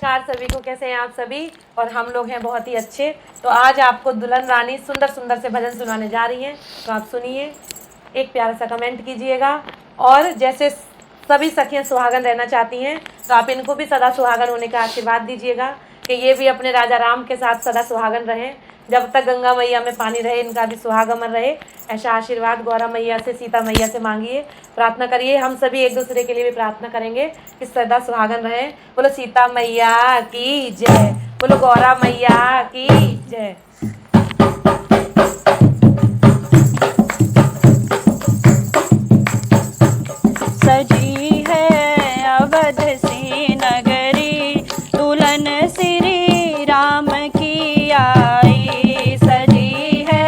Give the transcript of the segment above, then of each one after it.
नमस्कार सभी को, कैसे हैं आप सभी। और हम लोग हैं बहुत ही अच्छे। तो आज आपको दुल्हन रानी सुंदर सुंदर से भजन सुनाने जा रही हैं, तो आप सुनिए, एक प्यारा सा कमेंट कीजिएगा। और जैसे सभी सखियां सुहागन रहना चाहती हैं, तो आप इनको भी सदा सुहागन होने का आशीर्वाद दीजिएगा कि ये भी अपने राजा राम के साथ सदा सुहागन रहें। जब तक गंगा मैया में पानी रहे, इनका भी सुहागमन रहे। ऐसा आशीर्वाद गौरा मैया से, सीता मैया से मांगिए, प्रार्थना करिए। हम सभी एक दूसरे के लिए भी प्रार्थना करेंगे कि सदा सुहागन रहे। बोलो सीता मैया की जय, बोलो गौरा मैया की जय। सजी है अवध सी नगरी, दुल्हन श्री राम की आई। सजी है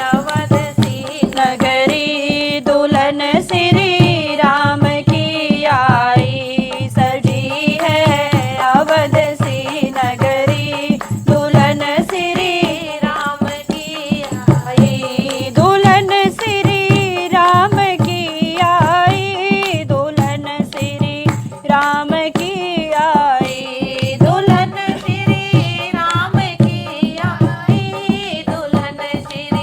अवध सी नगरी, दुल्हन श्री राम की आई। सजी है अवध सी नगरी, दुल्हन श्री राम की आई। दुल्हन श्री राम की आई, दुल्हन श्री राम की आई। दुल्हन श्री राम की आई, दुल्हन श्री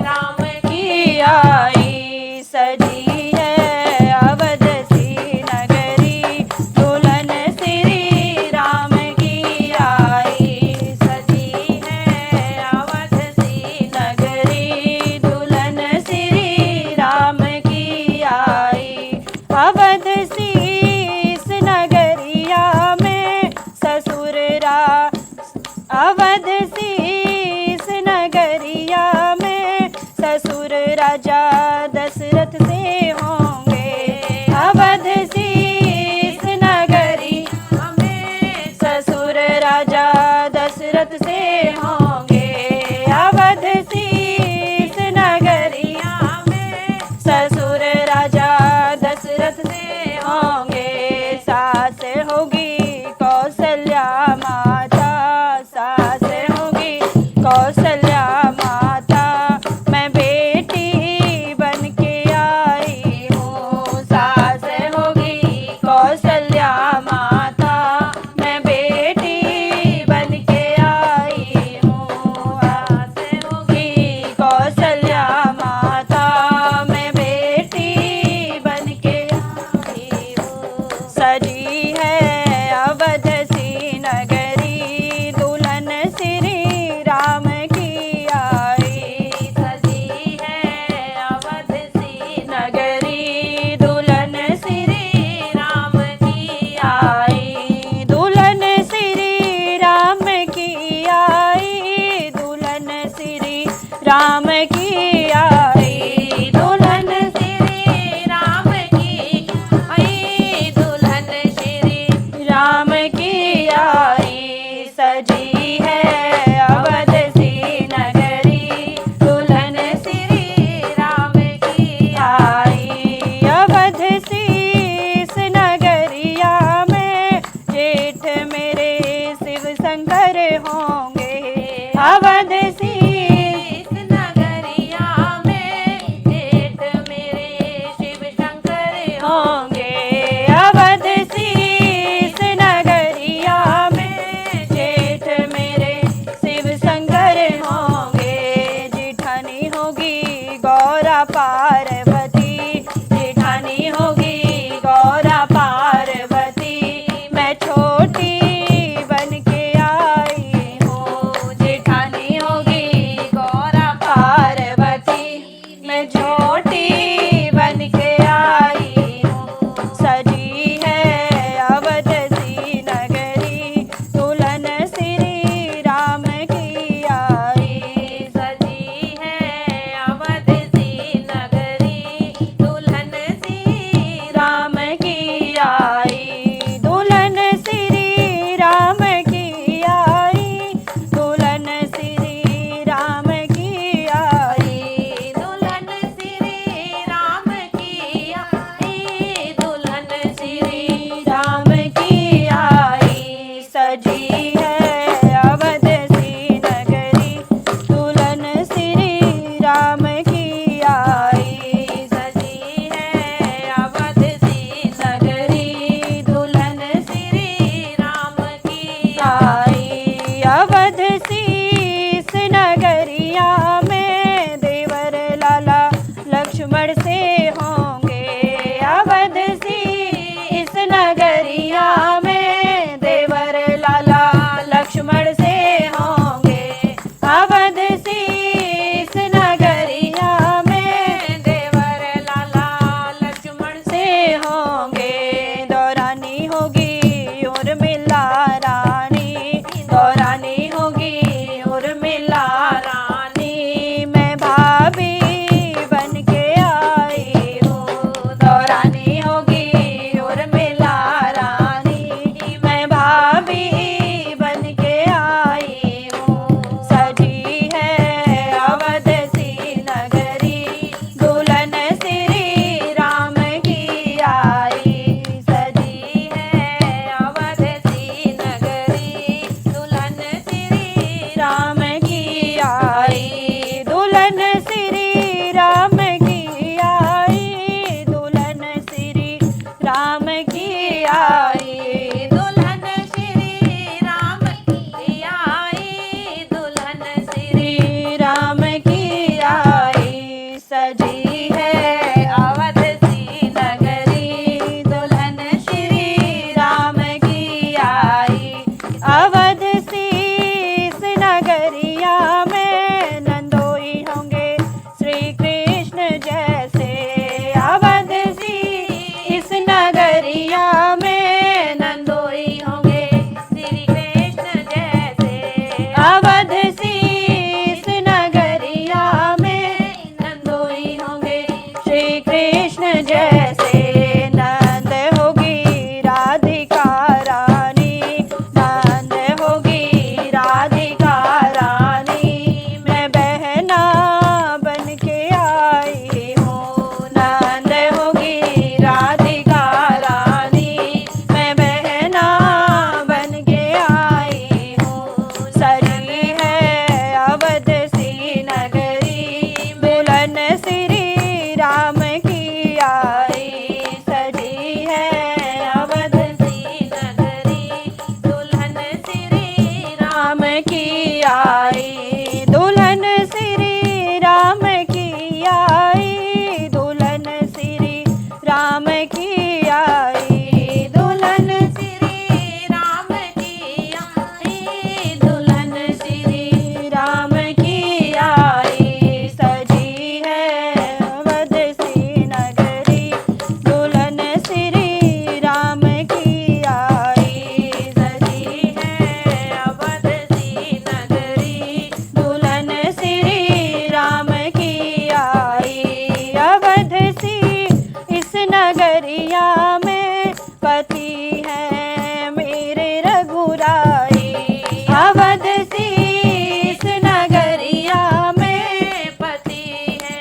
राम की आई। सजी है अवध सी नगरी, दुल्हन श्री राम की आई। सजी है अवध सी नगरी, दुल्हन श्री राम की आई। अवध सी इस नगरिया में अवध सी इस नगरिया में ससुर राजा दशरथ से होंगे। अवध सी इस नगरिया में ससुर राजा दशरथ से होंगे। अवध सी इस नगरिया में ससुर राजा दशरथ से होंगे। सास होगी कौशल्या माता, सास होगी कौशल्या माता, मैं बेटी बन के आई हूँ। सास होगी कौशल्या माता, मैं बेटी बन के आई हूँ। सास होगी कौशल्या माता, मैं बेटी बन के आई हूँ। सजी है अवध सी नगरी, दुल्हन श्री राम की आई। सजी है अवध सी नगरी, दुल्हन श्री राम की आई। दुल्हन श्री राम की आई, दुल्हन श्री राम की आई। दुल्हन श्री राम की आई, दुल्हन श्री राम की आई। सजी है अवध सी नगरी, दुल्हन श्री राम की आई। अवध सी इस नगरिया में जेठ मेरे शिव शंकर होंगे। अवध सी इस नगरिया में जेठ मेरे शिव शंकर होंगे। अवध सी इस नगरिया में जेठ मेरे शिव शंकर होंगे। जेठानी होगी गौरा पार्वती, जेठानी होगी गौरा पार्वती, मैं छोटी बन के आई हूँ। जेठानी होगी गौरा पार्वती, मैं छोटी बन के आई हूँ। राम की आई, दुल्हन श्री राम की आई, दुल्हन श्री राम की आई, सजी है अवध सी नगरी, दुल्हन श्री राम की आई, सजी है अवध सी नगरी, दुल्हन श्री राम की आई। अवध सी इस नगरिया में पति है मेरे रघुराई, अवध सी इस नगरिया में पति है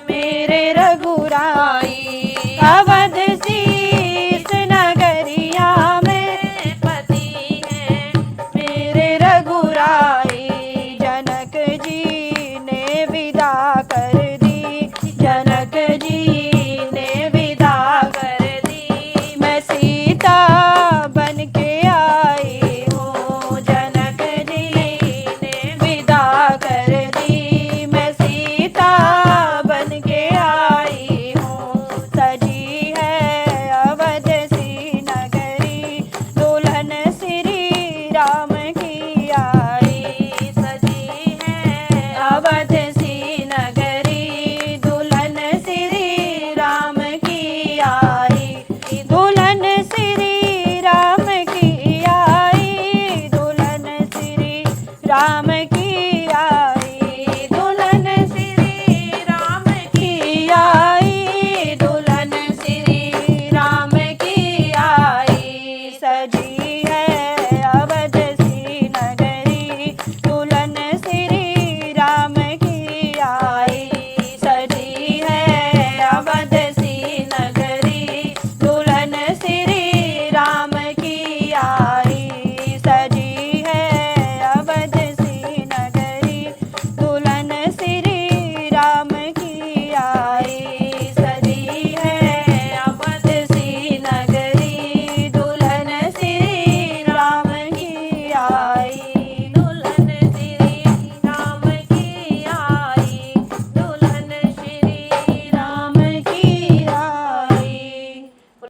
मेरे रघुराई, अवध